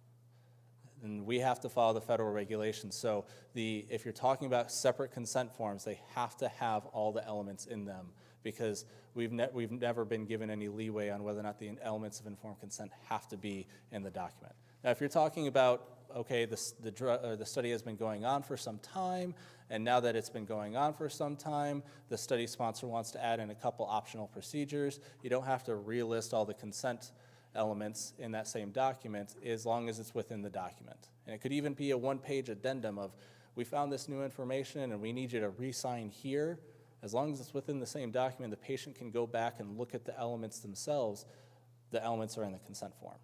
And we have to follow the federal regulations. So if you're talking about separate consent forms, they have to have all the elements in them because we've never been given any leeway on whether or not the elements of informed consent have to be in the document. Now, if you're talking about, okay, the study has been going on for some time, and now that it's been going on for some time, the study sponsor wants to add in a couple optional procedures, you don't have to relist all the consent elements in that same document as long as it's within the document. And it could even be a one-page addendum of, we found this new information and we need you to re-sign here. As long as it's within the same document, the patient can go back and look at the elements themselves. The elements are in the consent form.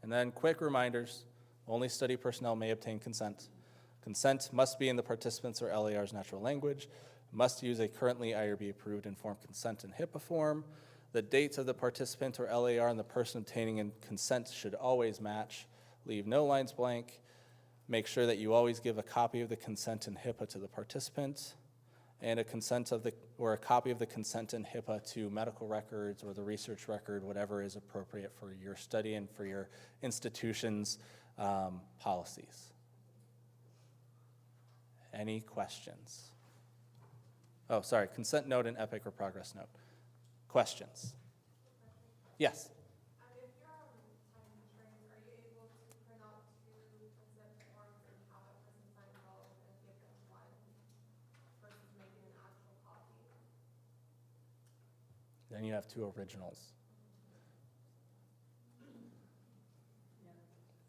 And then quick reminders, only study personnel may obtain consent. Consent must be in the participant's or LAR's natural language, must use a currently IRB-approved informed consent in HIPAA form. The dates of the participant or LAR and the person obtaining consent should always match. Leave no lines blank. Make sure that you always give a copy of the consent in HIPAA to the participant and a copy of the consent in HIPAA to medical records or the research record, whatever is appropriate for your study and for your institution's policies. Any questions? Oh, sorry, consent note and EPIC or progress note. Questions? Yes? If and you have 2 originals.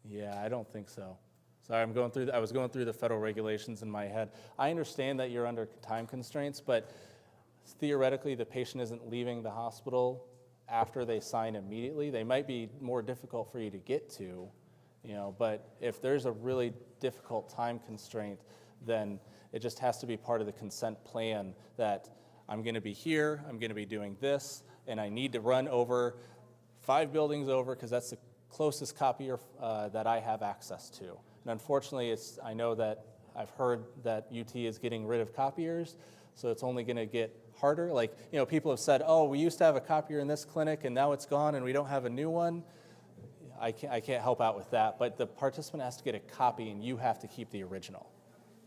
Yeah, I don't think so. Sorry, I was going through the federal regulations in my head. I understand that you're under time constraints, but theoretically, the patient isn't leaving the hospital after they sign immediately. They might be more difficult for you to get to, but if there's a really difficult time constraint, then it just has to be part of the consent plan that I'm going to be here, I'm going to be doing this, and I need to run over 5 buildings over because that's the closest copier that I have access to. And unfortunately, I know that I've heard that UT is getting rid of copiers, so it's only going to get harder. Like, people have said, oh, we used to have a copier in this clinic and now it's gone and we don't have a new one. I can't help out with that, but the participant has to get a copy and you have to keep the original.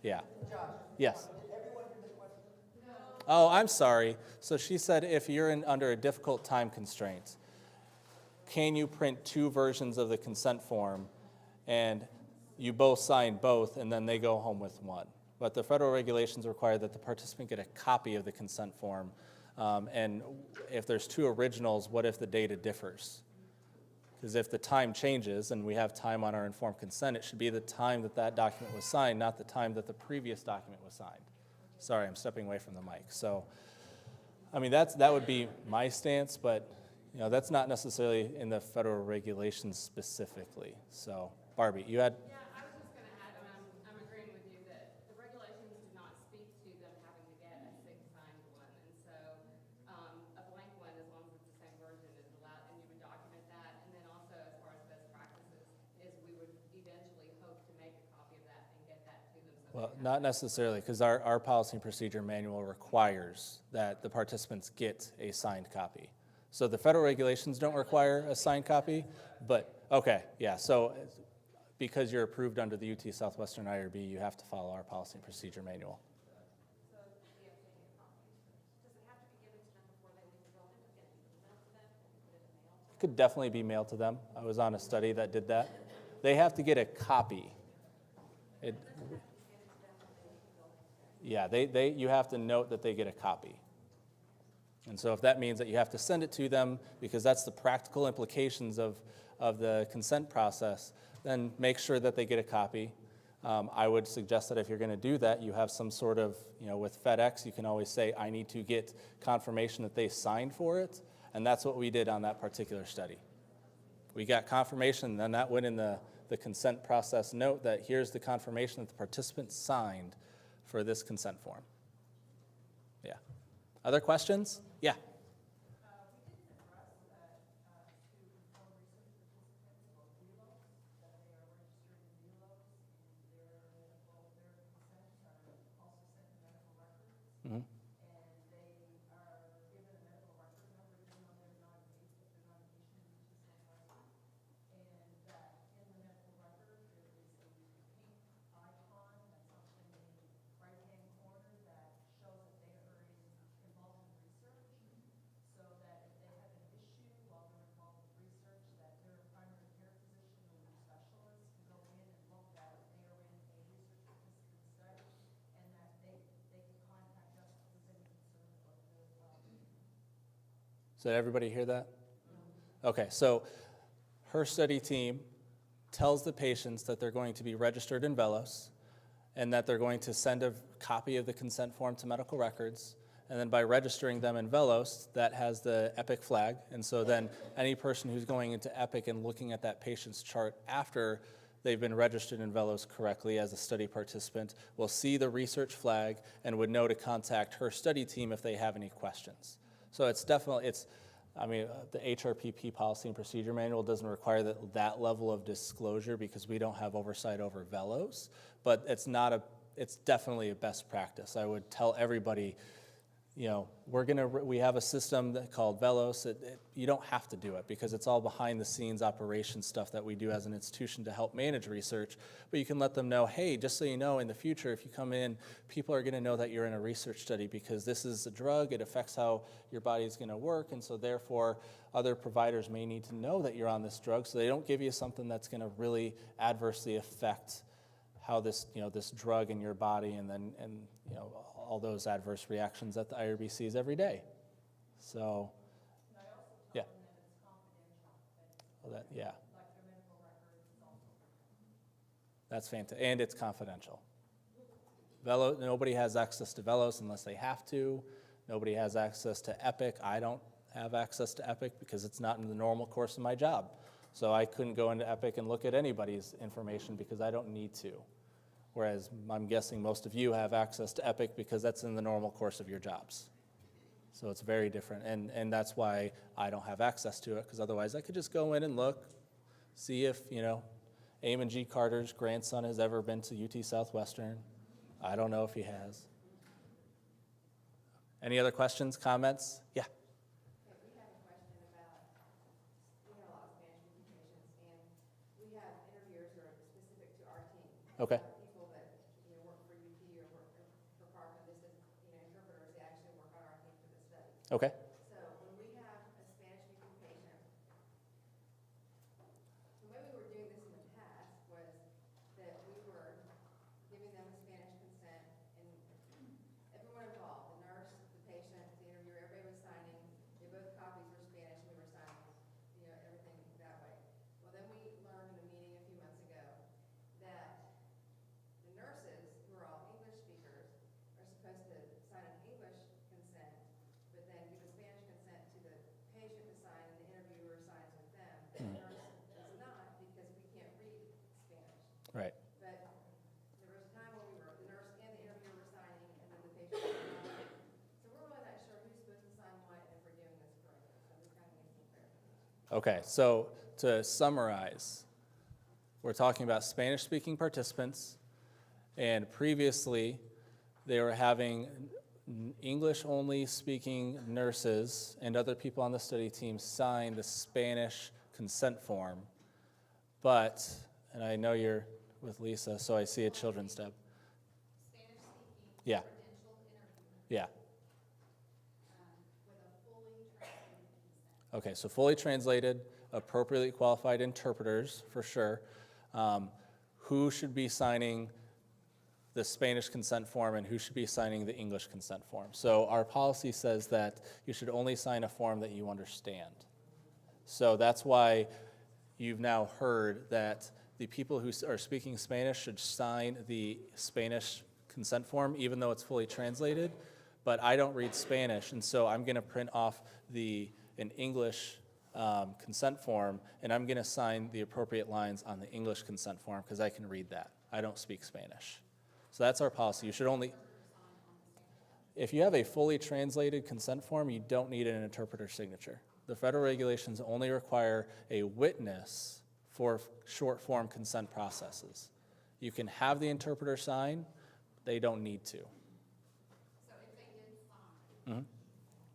Yeah. Josh. Yes. Did everyone hear the question? No. Oh, I'm sorry. So she said if you're under a difficult time constraint, can you print 2 versions of the consent form and you both sign both and then they go home with one? But the federal regulations require that the participant get a copy of the consent form. And if there's 2 originals, what if the data differs? Because if the time changes and we have time on our informed consent, it should be the time that that document was signed, not the time that the previous document was signed. Sorry, I'm stepping away from the mic. So, I mean, that would be my stance, but that's not necessarily in the federal regulations specifically. So, Barbie, you had... Yeah, I was just going to add, and I'm agreeing with you, that the regulations do not speak to them having to get a signed one. And so a blank one, as long as it's the same version, is allowed, and you would document that. And then also, as far as best practices, is we would eventually hope to make a copy of that and get that to them. Well, not necessarily, because our policy and procedure manual requires that the participants get a signed copy. So the federal regulations don't require a signed copy, but, okay, yeah, so because you're approved under the UT Southwestern IRB, you have to follow our policy and procedure manual. It could definitely be mailed to them. I was on a study that did that. They have to get a copy. Yeah, you have to note that they get a copy. And so if that means that you have to send it to them, because that's the practical implications of the consent process, then make sure that they get a copy. I would suggest that if you're going to do that, you have some sort of, with FedEx, you can always say, I need to get confirmation that they signed for it. And that's what we did on that particular study. We got confirmation, and then that went in the consent process note that here's the confirmation that the participant signed for this consent form. Yeah. Other questions? Yeah. Mm-hmm. Did everybody hear that? Okay, so her study team tells the patients that they're going to be registered in Velos and that they're going to send a copy of the consent form to medical records. And then by registering them in Velos, that has the EPIC flag. And so then any person who's going into EPIC and looking at that patient's chart after they've been registered in Velos correctly as a study participant will see the research flag and would know to contact her study team if they have any questions. So it's definitely, the HRPP policy and procedure manual doesn't require that level of disclosure because we don't have oversight over Velos, but it's definitely a best practice. I would tell everybody, we have a system called Velos. You don't have to do it because it's all behind the scenes operation stuff that we do as an institution to help manage research. But you can let them know, hey, just so you know, in the future, if you come in, people are going to know that you're in a research study because this is a drug. It affects how your body is going to work. And so therefore, other providers may need to know that you're on this drug so they don't give you something that's going to really adversely affect how this drug in your body and all those adverse reactions that the IRB sees every day. So Well, that, yeah. That's fantastic, and it's confidential. Nobody has access to Velos unless they have to. Nobody has access to Epic. I don't have access to Epic because it's not in the normal course of my job. So I couldn't go into Epic and look at anybody's information because I don't need to. Whereas I'm guessing most of you have access to Epic because that's in the normal course of your jobs. So it's very different, and that's why I don't have access to it, because otherwise I could just go in and look, see if, Eamon G. Carter's grandson has ever been to UT Southwestern. I don't know if he has. Any other questions, comments? Yeah. We have a question about, we have a lot of Spanish speaking patients, and we have interviewers who are specific to our team. Okay. People that, work for UT or work for Parkland, this is, interpreters, they actually work on our team for the study. Okay. So when we have a Spanish speaking patient, the way we were doing this in the past was that we were giving them a Spanish consent, and everyone involved, the nurse, the patient, the interviewer, everybody was signing. Both copies were Spanish, and we were signing, everything that way. Well, then we learned in a meeting a few months ago that the nurses, who are all English speakers, are supposed to sign an English consent, but then give a Spanish consent to the patient to sign, and the interviewer signs with them. The nurse does not, because we can't read Spanish. Right. But there was a time when the nurse and the interviewer were signing, and then the patient was not. So we're really not sure who's supposed to sign what and if we're doing this correctly. So this kind of needs some clarification. Okay, so to summarize, we're talking about Spanish-speaking participants, and previously they were having English-only speaking nurses and other people on the study team sign the Spanish consent form. But, and I know you're with Lisa, so I see a children's tab. Yeah. Yeah. Okay, so fully translated, appropriately qualified interpreters, for sure. Who should be signing the Spanish consent form and who should be signing the English consent form? So our policy says that you should only sign a form that you understand. So that's why you've now heard that the people who are speaking Spanish should sign the Spanish consent form, even though it's fully translated. But I don't read Spanish, and so I'm going to print off an English consent form, and I'm going to sign the appropriate lines on the English consent form because I can read that. I don't speak Spanish. So that's our policy. You should only, if you have a fully translated consent form, you don't need an interpreter signature. The federal regulations only require a witness for short form consent processes. You can have the interpreter sign, they don't need to. So if they did sign, Mhm.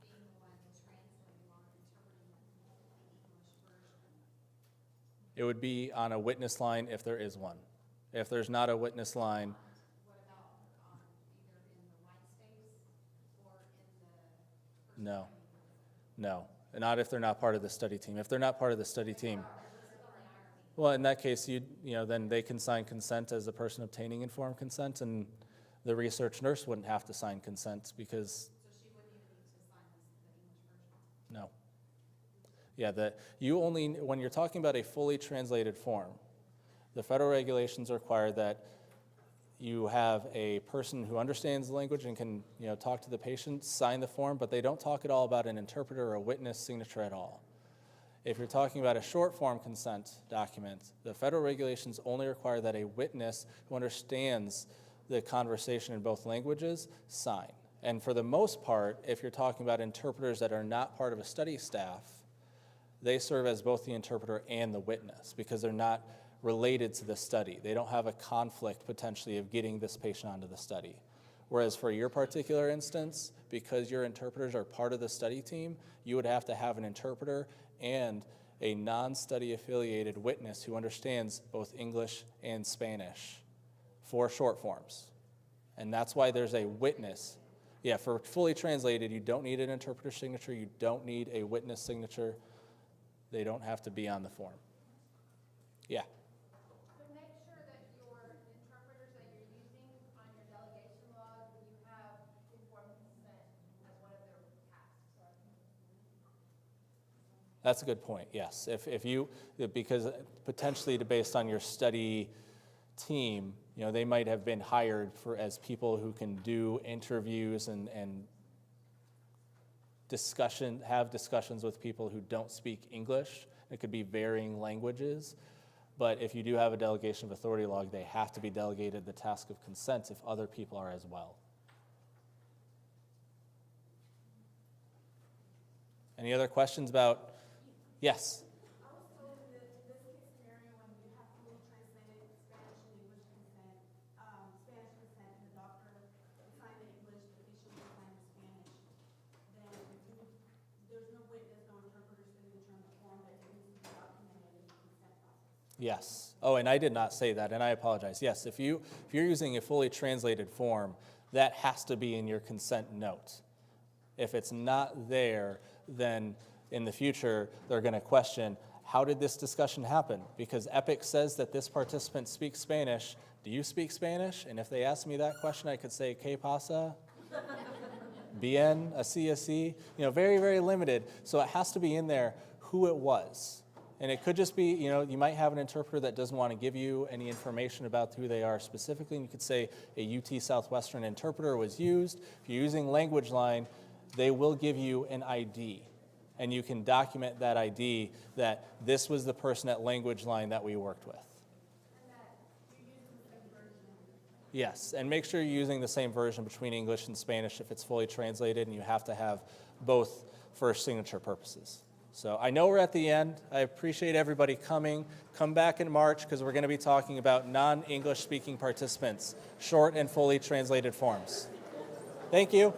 being the one translating or interpreting the English version, It would be on a witness line if there is one. If there's not a witness line, what about either in the white space or in the no. No, not if they're not part of the study team. If they're not part of the study team, well, in that case, then they can sign consent as the person obtaining informed consent, and the research nurse wouldn't have to sign consent because. So she wouldn't even need to sign the English version? No. Yeah, when you're talking about a fully translated form, the federal regulations require that you have a person who understands the language and can, talk to the patient, sign the form, but they don't talk at all about an interpreter or a witness signature at all. If you're talking about a short form consent document, the federal regulations only require that a witness who understands the conversation in both languages sign. And for the most part, if you're talking about interpreters that are not part of a study staff, they serve as both the interpreter and the witness because they're not related to the study. They don't have a conflict potentially of getting this patient onto the study. Whereas for your particular instance, because your interpreters are part of the study team, you would have to have an interpreter and a non-study affiliated witness who understands both English and Spanish for short forms. And that's why there's a witness. Yeah, for fully translated, you don't need an interpreter signature, you don't need a witness signature. They don't have to be on the form. Yeah. But make sure that your interpreters that you're using on your delegation log, you have informed consent as one of their tasks. That's a good point, yes. If you, because potentially based on your study team, you know, they might have been hired as people who can do interviews and have discussions with people who don't speak English. It could be varying languages. But if you do have a delegation of authority log, they have to be delegated the task of consent if other people are as well. Any other questions about? Yes. I was told that this case scenario, when you have fully translated Spanish and English consent, Spanish consent, and the doctor signed the English, the patient signed the Spanish, then there's no witness, no interpreter signature on the form that it needs to be documented in the consent process. Yes. Oh, and I did not say that, and I apologize. Yes, if you're using a fully translated form, that has to be in your consent note. If it's not there, then in the future, they're going to question, how did this discussion happen? Because EPIC says that this participant speaks Spanish. Do you speak Spanish? And if they ask me that question, I could say, ¿Qué pasa? Bien, así. You know, very, very limited. So it has to be in there who it was. And it could just be, you know, you might have an interpreter that doesn't want to give you any information about who they are specifically. And you could say a UT Southwestern interpreter was used. If you're using LanguageLine, they will give you an ID. And you can document that ID that this was the person at LanguageLine that we worked with. Yes, and make sure you're using the same version between English and Spanish if it's fully translated, and you have to have both for signature purposes. So I know we're at the end. I appreciate everybody coming. Come back in March because we're going to be talking about non-English speaking participants, short and fully translated forms. Thank you.